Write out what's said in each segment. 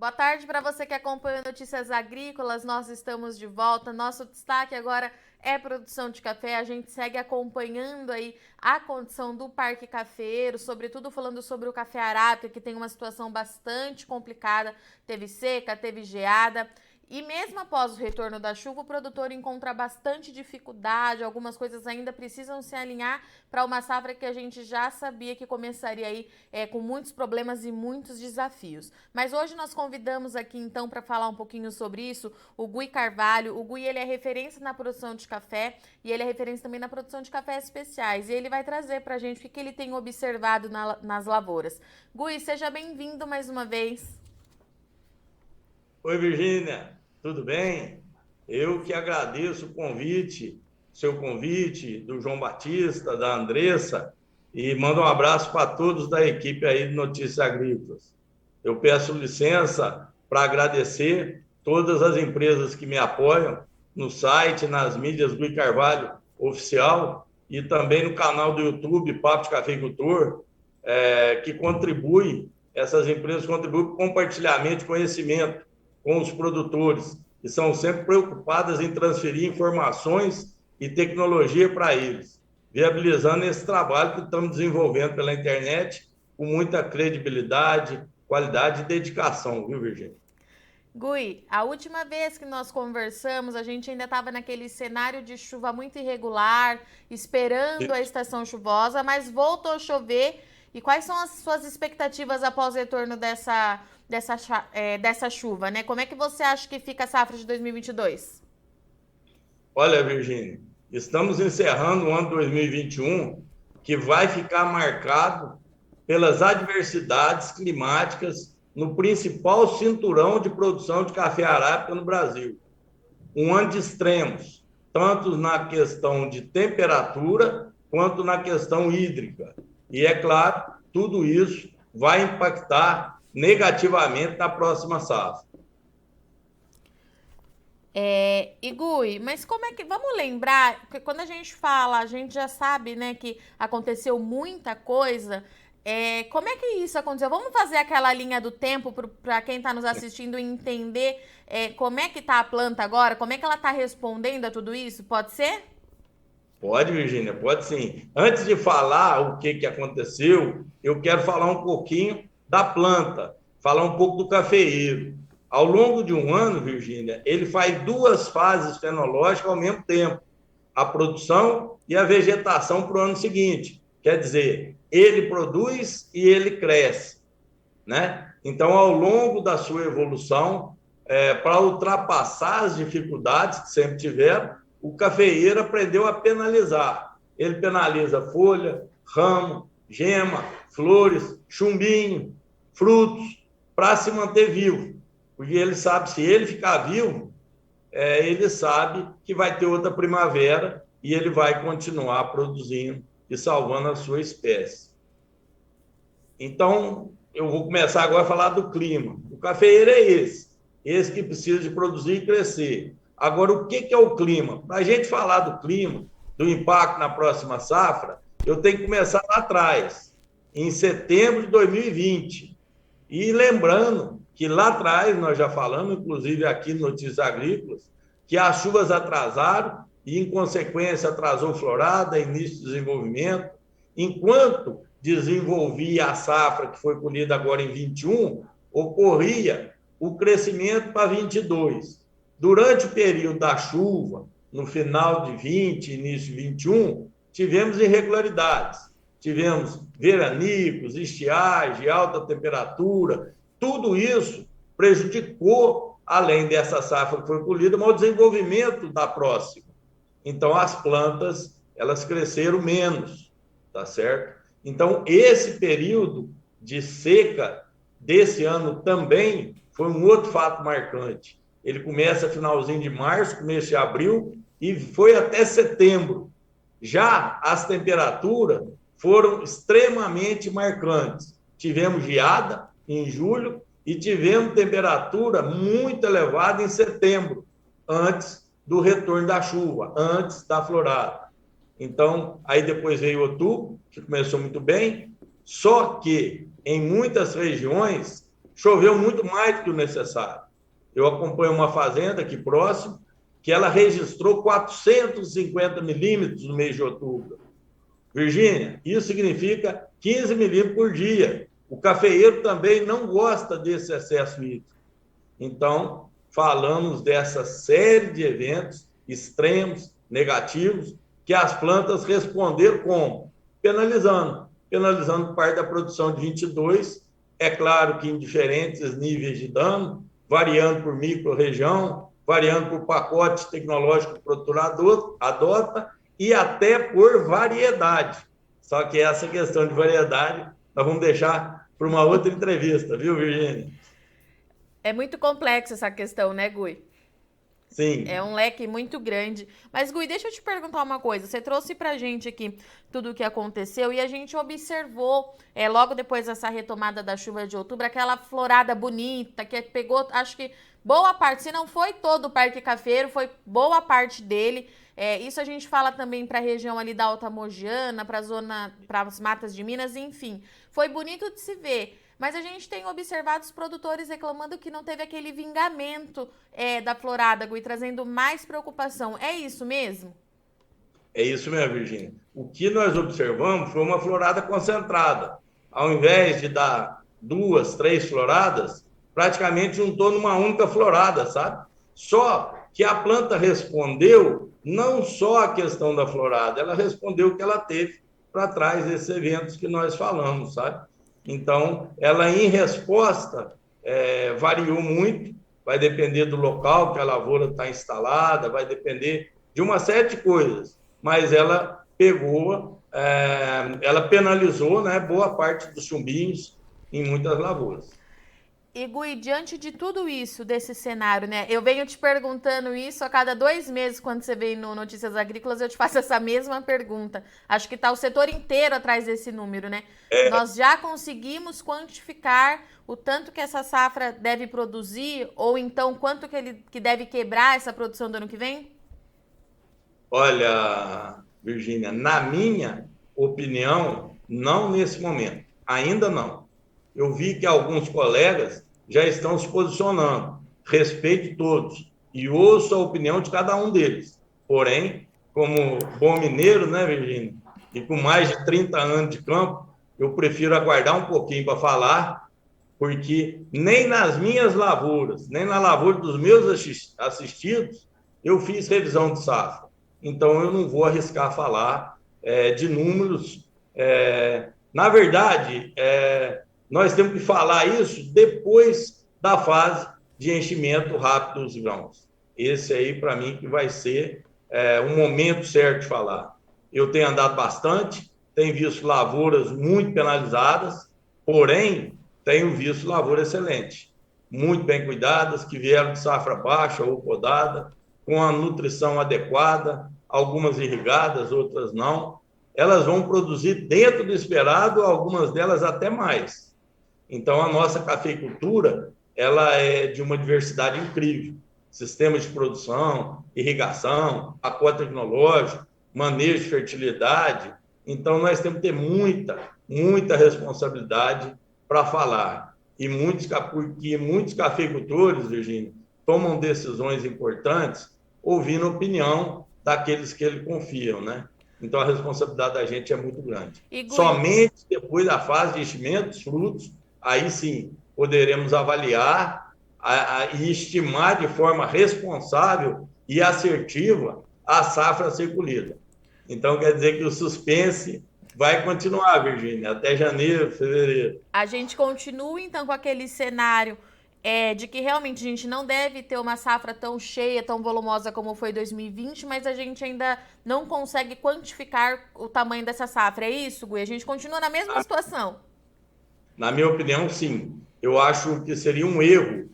Boa tarde para você que acompanha Notícias Agrícolas. Nós estamos de volta. Nosso destaque agora é produção de café. A gente segue acompanhando aí a condição do Parque Cafeeiro, sobretudo falando sobre o café arábica, que tem uma situação bastante complicada. Teve seca, teve geada. E mesmo após o retorno da chuva, o produtor encontra bastante dificuldade, algumas coisas ainda precisam se alinhar para uma safra que a gente já sabia que começaria aí com muitos problemas e muitos desafios. Mas hoje nós convidamos aqui então para falar um pouquinho sobre isso o Gui Carvalho. O Gui, ele é referência na produção de café e ele é referência também na produção de cafés especiais. E ele vai trazer para a gente o que ele tem observado nas lavouras. Gui, seja bem-vindo mais uma vez. Oi, Virgínia, tudo bem? Eu que agradeço o convite, seu convite, do João Batista, da Andressa, e mando um abraço para todos da equipe aí de Notícias Agrícolas. Eu peço licença para agradecer todas as empresas que me apoiam no site, nas mídias Gui Carvalho Oficial e também no canal do YouTube Papo de Cafeicultor, que contribui, essas empresas contribuem com o compartilhamento de conhecimento com os produtores, que são sempre preocupadas em transferir informações e tecnologia para eles, viabilizando esse trabalho que estamos desenvolvendo pela internet com muita credibilidade, qualidade e dedicação, viu, Virgínia? Gui, a última vez que nós conversamos, a gente ainda estava naquele cenário de chuva muito irregular, esperando a estação chuvosa, mas voltou a chover. E quais são as suas expectativas após o retorno dessa chuva, né? Como é que você acha que fica a safra de 2022? Olha, Virgínia, estamos encerrando o ano 2021, que vai ficar marcado pelas adversidades climáticas no principal cinturão de produção de café arábica no Brasil. Um ano de extremos, tanto na questão de temperatura quanto na questão hídrica. E, é claro, tudo isso vai impactar negativamente na próxima safra. Gui, mas como é que... Vamos lembrar, porque quando a gente fala, a gente já sabe, né, que aconteceu muita coisa. Como é que isso aconteceu? Vamos fazer aquela linha do tempo para quem está nos assistindo entender como é que está a planta agora, como é que ela está respondendo a tudo isso? Pode ser? Pode, Virgínia, pode sim. Antes de falar o que aconteceu, eu quero falar um pouquinho da planta, falar um pouco do cafeeiro. Ao longo de um ano, Virgínia, ele faz duas fases fenológicas ao mesmo tempo, a produção e a vegetação para o ano seguinte. Quer dizer, ele produz e ele cresce, né? Então, ao longo da sua evolução, para ultrapassar as dificuldades que sempre tiveram, o cafeeiro aprendeu a penalizar. Ele penaliza folha, ramo, gema, flores, chumbinho, frutos, para se manter vivo. Porque ele sabe, se ele ficar vivo, ele sabe que vai ter outra primavera e ele vai continuar produzindo e salvando a sua espécie. Então, eu vou começar agora a falar do clima. O cafeeiro é esse que precisa de produzir e crescer. Agora, o que é o clima? Para a gente falar do clima, do impacto na próxima safra, eu tenho que começar lá atrás, em setembro de 2020. E lembrando que lá atrás, nós já falamos, inclusive aqui no Notícias Agrícolas, que as chuvas atrasaram e, em consequência, atrasou florada, início de desenvolvimento. Enquanto desenvolvia a safra que foi colhida agora em 21, ocorria o crescimento para 22. Durante o período da chuva, no final de 20, início de 21, tivemos irregularidades. Tivemos veranicos, estiagem, alta temperatura. Tudo isso prejudicou, além dessa safra que foi colhida, o desenvolvimento da próxima. Então, as plantas, elas cresceram menos, tá certo? Então, esse período de seca desse ano também foi um outro fato marcante. Ele começa finalzinho de março, começo de abril, e foi até setembro. Já as temperaturas foram extremamente marcantes. Tivemos geada em julho e tivemos temperatura muito elevada em setembro, antes do retorno da chuva, antes da florada. Então, aí depois veio outubro, que começou muito bem, só que em muitas regiões choveu muito mais do que o necessário. Eu acompanho uma fazenda aqui próximo, que ela registrou 450 milímetros no mês de outubro. Virgínia, isso significa 15 milímetros por dia. O cafeeiro também não gosta desse excesso hídrico. Então, falamos dessa série de eventos extremos, negativos, que as plantas responderam como? Penalizando parte da produção de 22, é claro que em diferentes níveis de dano, variando por micro-região, variando por pacote tecnológico que o produtor adota e até por variedade. Só que essa questão de variedade nós vamos deixar para uma outra entrevista, viu, Virgínia? É muito complexa essa questão, né, Gui? Sim. É um leque muito grande. Mas, Gui, deixa eu te perguntar uma coisa. Você trouxe pra gente aqui tudo o que aconteceu e a gente observou, logo depois dessa retomada da chuva de outubro, aquela florada bonita que pegou, acho que boa parte, se não foi todo o Parque Cafeiro, foi boa parte dele. Isso a gente fala também para a região ali da Alta Mogiana, para as matas de Minas, enfim. Foi bonito de se ver. Mas a gente tem observado os produtores reclamando que não teve aquele vingamento da florada, Gui, trazendo mais preocupação. É isso mesmo? É isso mesmo, Virgínia. O que nós observamos foi uma florada concentrada. Ao invés de dar 2, 3 floradas, praticamente juntou numa única florada, sabe? Só que a planta respondeu não só a questão da florada, ela respondeu o que ela teve para trás desses eventos que nós falamos, sabe? Então, ela em resposta variou muito, vai depender do local que a lavoura está instalada, vai depender de uma série de coisas, mas ela pegou, ela penalizou, né, boa parte dos chumbinhos em muitas lavouras. E, Gui, diante de tudo isso, desse cenário, né? Eu venho te perguntando isso a cada 2 meses, quando você vem no Notícias Agrícolas, eu te faço essa mesma pergunta. Acho que está o setor inteiro atrás desse número, né? Nós já conseguimos quantificar o tanto que essa safra deve produzir, ou então quanto que deve quebrar essa produção do ano que vem? Olha, Virgínia, na minha opinião, não nesse momento. Ainda não. Eu vi que alguns colegas já estão se posicionando. Respeito todos e ouço a opinião de cada um deles. Porém, como bom mineiro, né, Virgínia? E com mais de 30 anos de campo, eu prefiro aguardar um pouquinho para falar, porque nem nas minhas lavouras, nem na lavoura dos meus assistidos, eu fiz revisão de safra. Então, eu não vou arriscar falar de números. Na verdade, nós temos que falar isso depois da fase de enchimento rápido dos grãos. Esse aí, para mim, que vai ser um momento certo de falar. Eu tenho andado bastante, tenho visto lavouras muito penalizadas, porém, tenho visto lavouras excelentes, muito bem cuidadas, que vieram de safra baixa ou podada, com a nutrição adequada, algumas irrigadas, outras não. Elas vão produzir dentro do esperado, algumas delas até mais. Então, a nossa cafeicultura, ela é de uma diversidade incrível. Sistemas de produção, irrigação, pacote tecnológico, manejo de fertilidade. Então, nós temos que ter muita responsabilidade para falar. Porque muitos cafeicultores, Virgínia, tomam decisões importantes ouvindo a opinião daqueles que eles confiam, né? Então, a responsabilidade da gente é muito grande. Somente depois da fase de enchimento dos frutos, aí sim, poderemos avaliar e estimar de forma responsável e assertiva a safra a ser colhida. Então, quer dizer que o suspense vai continuar, Virgínia, até janeiro, fevereiro. A gente continua, então, com aquele cenário de que realmente a gente não deve ter uma safra tão cheia, tão volumosa como foi 2020, mas a gente ainda não consegue quantificar o tamanho dessa safra. É isso, Gui? A gente continua na mesma situação? Na minha opinião, sim. Eu acho que seria um erro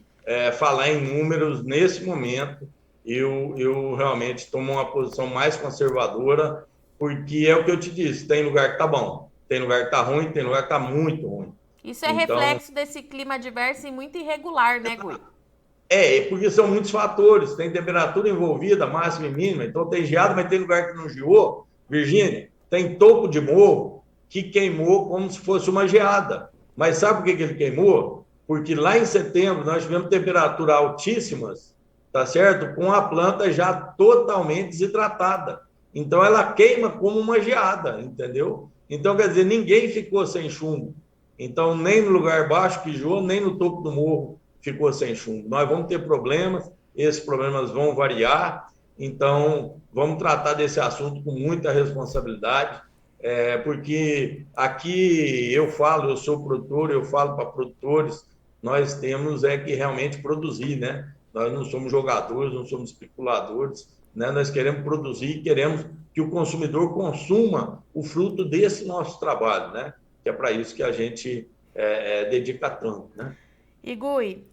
falar em números nesse momento. Eu realmente tomo uma posição mais conservadora, porque é o que eu te disse, tem lugar que está bom, tem lugar que está ruim, tem lugar que está muito ruim. Isso é reflexo desse clima adverso e muito irregular, né, Gui? Porque são muitos fatores, tem temperatura envolvida, máxima e mínima, então tem geado, mas tem lugar que não geou. Virgínia, tem topo de morro que queimou como se fosse uma geada. Mas sabe por que ele queimou? porque lá em setembro nós tivemos temperaturas altíssimas, tá certo? Com a planta já totalmente desidratada. Então, ela queima como uma geada, entendeu? Então, quer dizer, ninguém ficou sem chumbo. Então, nem no lugar baixo que Jô, nem no topo do morro ficou sem chumbo. Nós vamos ter problemas, esses problemas vão variar, então vamos tratar desse assunto com muita responsabilidade, porque aqui eu sou produtor, eu falo para produtores, nós temos que realmente produzir, né? Nós não somos jogadores, não somos especuladores, né? Nós queremos produzir e queremos que o consumidor consuma o fruto desse nosso trabalho, né? Que é para isso que a gente dedica tanto, né? E Gui,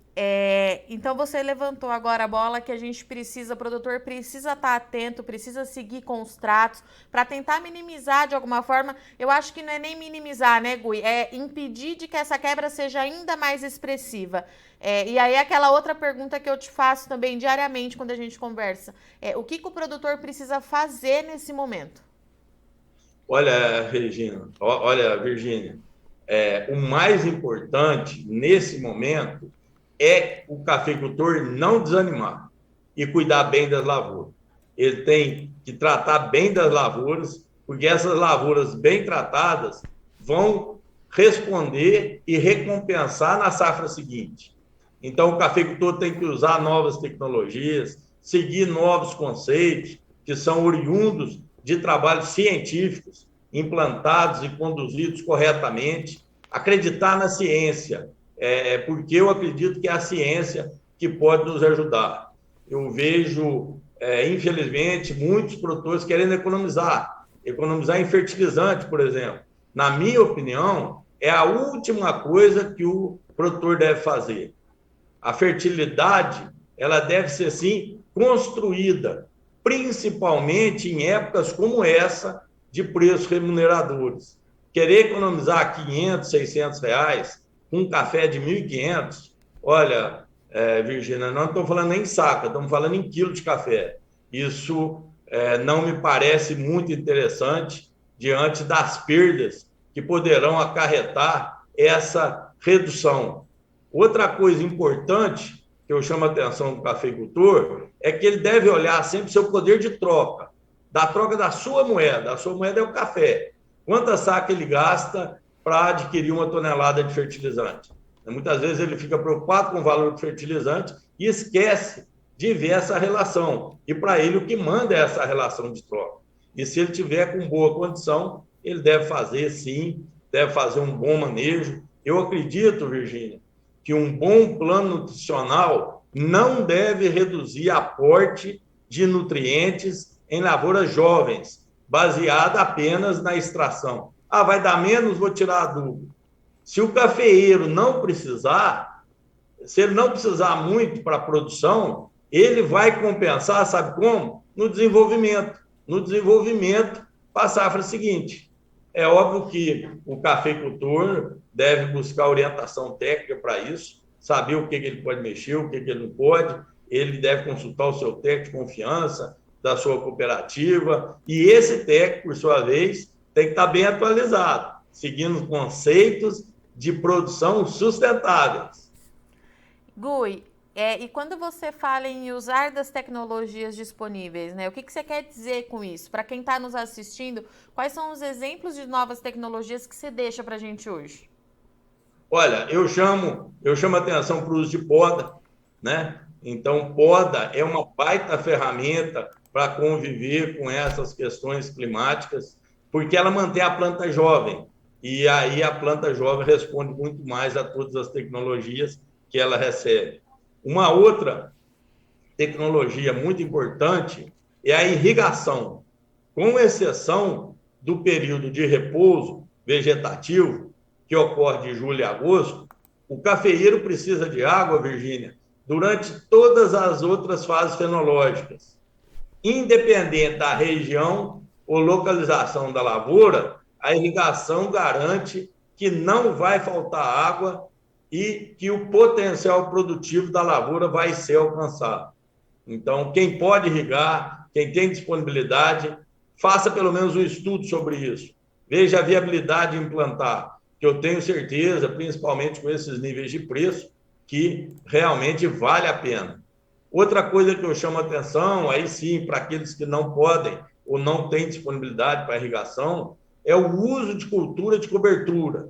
então você levantou agora a bola que a gente precisa, o produtor precisa estar atento, precisa seguir com os tratos para tentar minimizar de alguma forma. Eu acho que não é nem minimizar, né, Gui? É impedir de que essa quebra seja ainda mais expressiva. E aí aquela outra pergunta que eu te faço também diariamente quando a gente conversa. O que o produtor precisa fazer nesse momento? Olha, Virgínia, o mais importante nesse momento é o cafeicultor não desanimar e cuidar bem das lavouras. Ele tem que tratar bem das lavouras, porque essas lavouras bem tratadas vão responder e recompensar na safra seguinte. Então, o cafeicultor tem que usar novas tecnologias, seguir novos conceitos que são oriundos de trabalhos científicos, implantados e conduzidos corretamente, acreditar na ciência, porque eu acredito que é a ciência que pode nos ajudar. Eu vejo, infelizmente, muitos produtores querendo economizar em fertilizante, por exemplo. Na minha opinião, é a última coisa que o produtor deve fazer. A fertilidade, ela deve ser, sim, construída, principalmente em épocas como essa, de preços remuneradores. Querer economizar 500, 600 reais com um café de 1.500, olha, Virgínia, não estou falando em saca, estamos falando em quilo de café. Isso não me parece muito interessante diante das perdas que poderão acarretar essa redução. Outra coisa importante que eu chamo a atenção do cafeicultor é que ele deve olhar sempre seu poder de troca, da troca da sua moeda. A sua moeda é o café. Quanta saca ele gasta para adquirir 1 tonelada de fertilizante? Muitas vezes ele fica preocupado com o valor do fertilizante e esquece de ver essa relação. E para ele o que manda é essa relação de troca. E se ele tiver com boa condição, ele deve fazer, sim, deve fazer um bom manejo. Eu acredito, Virgínia, que um bom plano nutricional não deve reduzir aporte de nutrientes em lavouras jovens, baseada apenas na extração. Vai dar menos, vou tirar adubo. Se o cafeeiro não precisar, se ele não precisar muito para a produção, ele vai compensar, sabe como? No desenvolvimento para a safra seguinte. É óbvio que o cafeicultor deve buscar orientação técnica para isso, saber o que ele pode mexer, o que ele não pode. Ele deve consultar o seu técnico de confiança da sua cooperativa, e esse técnico, por sua vez, tem que estar bem atualizado, seguindo conceitos de produção sustentáveis. Gui, e quando você fala em usar das tecnologias disponíveis, né? O que você quer dizer com isso? Para quem está nos assistindo, quais são os exemplos de novas tecnologias que você deixa para a gente hoje? Olha, eu chamo atenção para o uso de poda, né? Então, poda é uma baita ferramenta para conviver com essas questões climáticas, porque ela mantém a planta jovem, e aí a planta jovem responde muito mais a todas as tecnologias que ela recebe. Uma outra tecnologia muito importante é a irrigação, com exceção do período de repouso vegetativo, que ocorre de julho a agosto. O cafeeiro precisa de água, Virgínia, durante todas as outras fases fenológicas. Independente da região ou localização da lavoura, a irrigação garante que não vai faltar água e que o potencial produtivo da lavoura vai ser alcançado. Então, quem pode irrigar, quem tem disponibilidade, faça pelo menos um estudo sobre isso. Veja a viabilidade de implantar. que eu tenho certeza, principalmente com esses níveis de preço, que realmente vale a pena. Outra coisa que eu chamo a atenção, aí sim, para aqueles que não podem ou não têm disponibilidade para irrigação, é o uso de cultura de cobertura.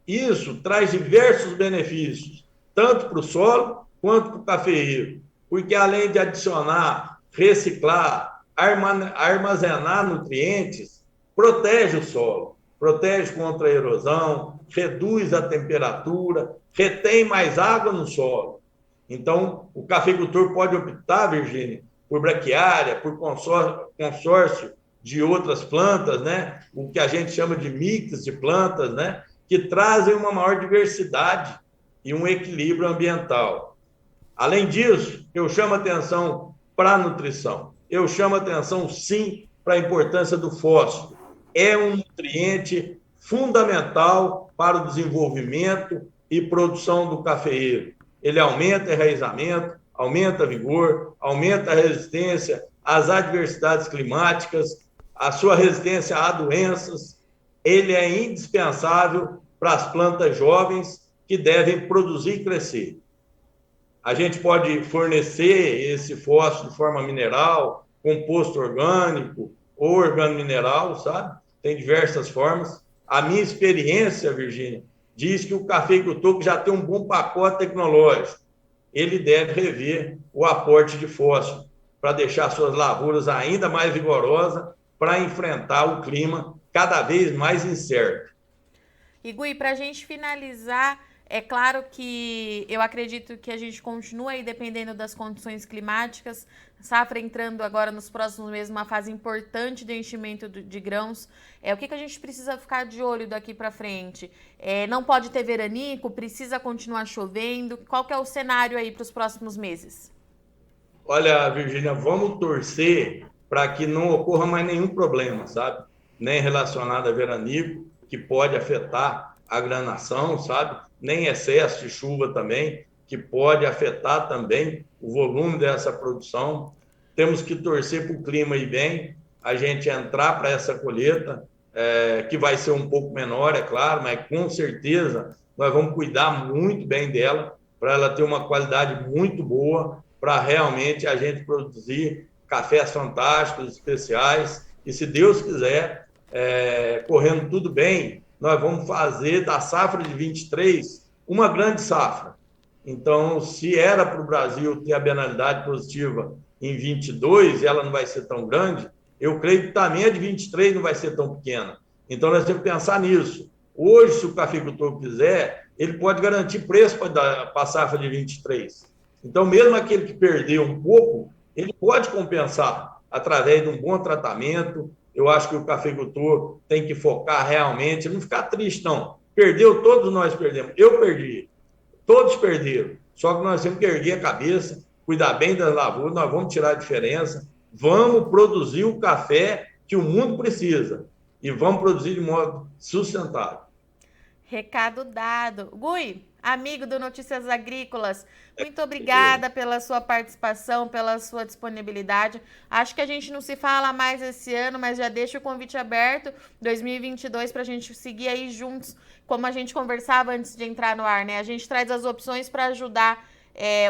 Isso traz diversos benefícios, tanto para o solo quanto para o cafeeiro, porque além de adicionar, reciclar, armazenar nutrientes, protege o solo, protege contra a erosão, reduz a temperatura, retém mais água no solo. Então, o cafeicultor pode optar, Virgínia, por braquiária, por consórcio de outras plantas, né? O que a gente chama de mix de plantas, né? Que trazem uma maior diversidade e um equilíbrio ambiental. Além disso, eu chamo atenção para a nutrição. Eu chamo atenção, sim, para a importância do fósforo. É um nutriente fundamental para o desenvolvimento e produção do cafeeiro. Ele aumenta o enraizamento, aumenta vigor, aumenta a resistência às adversidades climáticas, a sua resistência a doenças. Ele é indispensável para as plantas jovens que devem produzir e crescer. A gente pode fornecer esse fósforo de forma mineral, composto orgânico ou organomineral, sabe? Tem diversas formas. A minha experiência, Virgínia, diz que o cafeicultor que já tem um bom pacote tecnológico, ele deve rever o aporte de fósforo para deixar suas lavouras ainda mais vigorosas para enfrentar o clima cada vez mais incerto. E Gui, para a gente finalizar, é claro que eu acredito que a gente continua aí dependendo das condições climáticas, safra entrando agora nos próximos meses uma fase importante de enchimento de grãos. O que a gente precisa ficar de olho daqui para frente? Não pode ter veranico, precisa continuar chovendo. Qual que é o cenário aí para os próximos meses? Olha, Virgínia, vamos torcer para que não ocorra mais nenhum problema, sabe? Nem relacionado a veranico, que pode afetar a granação, sabe? Nem excesso de chuva também, que pode afetar também o volume dessa produção. Temos que torcer para o clima ir bem, a gente entrar para essa colheita, que vai ser um pouco menor, é claro, mas com certeza nós vamos cuidar muito bem dela, para ela ter uma qualidade muito boa, para realmente a gente produzir cafés fantásticos, especiais, e se Deus quiser, correndo tudo bem, nós vamos fazer da safra de 23 uma grande safra. Então, se era para o Brasil ter a bienalidade positiva em 22, ela não vai ser tão grande, eu creio que também a de 23 não vai ser tão pequena. Então, nós temos que pensar nisso. Hoje, se o cafeicultor quiser, ele pode garantir preço para a safra de 23. Então, mesmo aquele que perdeu um pouco, ele pode compensar através de um bom tratamento. Eu acho que o cafeicultor tem que focar realmente, não ficar triste, não. Perdeu, todos nós perdemos. Eu perdi, todos perderam. Só que nós temos que erguer a cabeça, cuidar bem das lavouras, nós vamos tirar a diferença, vamos produzir o café que o mundo precisa e vamos produzir de modo sustentável. Recado dado. Gui, amigo do Notícias Agrícolas, muito obrigada pela sua participação, pela sua disponibilidade. Acho que a gente não se fala mais esse ano, mas já deixo o convite aberto, 2022, para a gente seguir aí juntos, como a gente conversava antes de entrar no ar, né? A gente traz as opções para ajudar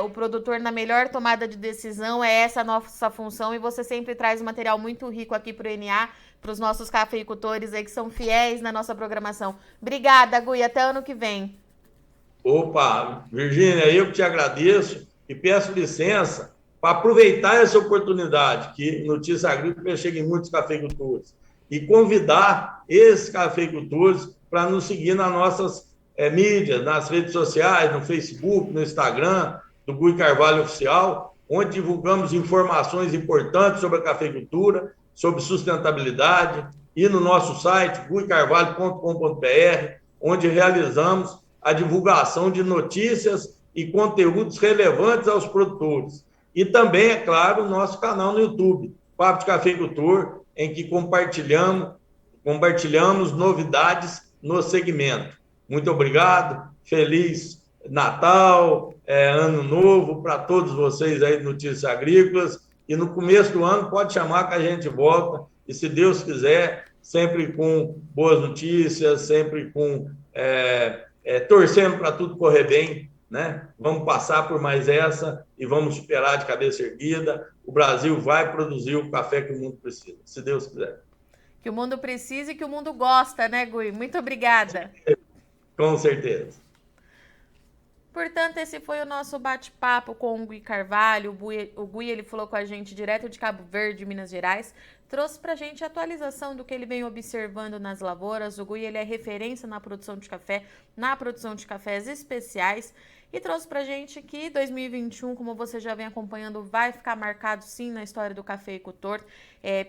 o produtor na melhor tomada de decisão, é essa a nossa função, e você sempre traz um material muito rico aqui para o NA, para os nossos cafeicultores aí que são fiéis na nossa programação. Obrigada, Gui, até ano que vem. Opa, Virgínia, eu que te agradeço e peço licença para aproveitar essa oportunidade que Notícia Agrícola chega em muitos cafeicultores e convidar esses cafeicultores para nos seguir nas nossas mídias, nas redes sociais, no Facebook, no Instagram, do Gui Carvalho Oficial, onde divulgamos informações importantes sobre a cafeicultura, sobre sustentabilidade, e no nosso site, guicarvalho.com.br, onde realizamos a divulgação de notícias e conteúdos relevantes aos produtores. E também, é claro, o nosso canal no YouTube, Papo de Cafeicultor, em que compartilhamos novidades no segmento. Muito obrigado, feliz Natal, Ano Novo para todos vocês aí de Notícias Agrícolas, e no começo do ano pode chamar que a gente volta, e se Deus quiser, sempre com boas notícias, sempre com torcendo para tudo correr bem, né? Vamos passar por mais essa e vamos superar de cabeça erguida. O Brasil vai produzir o café que o mundo precisa, se Deus quiser. Que o mundo precisa e que o mundo gosta, né, Gui? Muito obrigada. Com certeza. Portanto, esse foi o nosso bate-papo com o Gui Carvalho. O Gui, ele falou com a gente direto de Cabo Verde, Minas Gerais. Trouxe pra gente a atualização do que ele vem observando nas lavouras. O Gui, ele é referência na produção de café, na produção de cafés especiais. E trouxe pra gente que 2021, como você já vem acompanhando, vai ficar marcado sim na história do cafeicultor,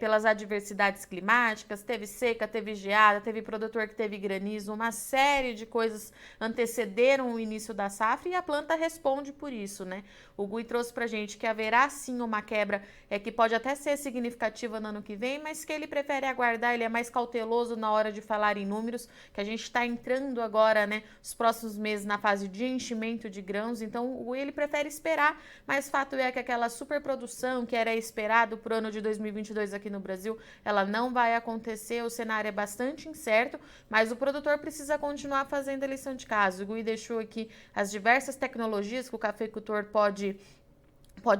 pelas adversidades climáticas. Teve seca, teve geada, teve produtor que teve granizo, uma série de coisas antecederam o início da safra e a planta responde por isso, né? O Gui trouxe pra gente que haverá sim uma quebra que pode até ser significativa no ano que vem, mas que ele prefere aguardar, ele é mais cauteloso na hora de falar em números, que a gente está entrando agora, né, os próximos meses na fase de enchimento de grãos, então o Gui, ele prefere esperar, mas fato é que aquela superprodução que era esperado para o ano de 2022 aqui no Brasil, ela não vai acontecer, o cenário é bastante incerto, mas o produtor precisa continuar fazendo a lição de casa. O Gui deixou aqui as diversas tecnologias que o cafeicultor pode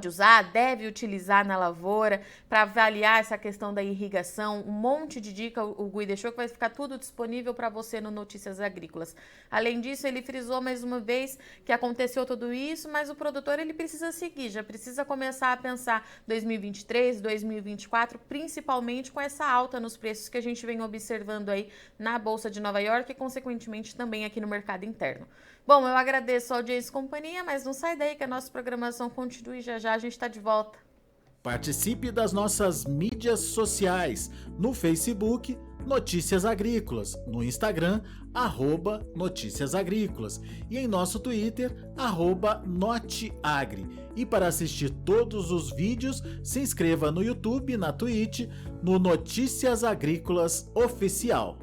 usar, deve utilizar na lavoura para avaliar essa questão da irrigação, um monte de dica o Gui deixou que vai ficar tudo disponível para você no Notícias Agrícolas. Além disso, ele frisou mais uma vez que aconteceu tudo isso, mas o produtor ele precisa seguir, já precisa começar a pensar 2023, 2024, principalmente com essa alta nos preços que a gente vem observando aí na Bolsa de Nova York e, consequentemente, também aqui no mercado interno. Bom, eu agradeço a audiência e companhia, mas não sai daí que a nossa programação continue, já já a gente está de volta. Participe das nossas mídias sociais, no Facebook, Notícias Agrícolas, no Instagram, @Notícias Agrícolas e em nosso Twitter, @Noteagri. E para assistir todos os vídeos, se inscreva no YouTube, na Twitch, no Notícias Agrícolas Oficial.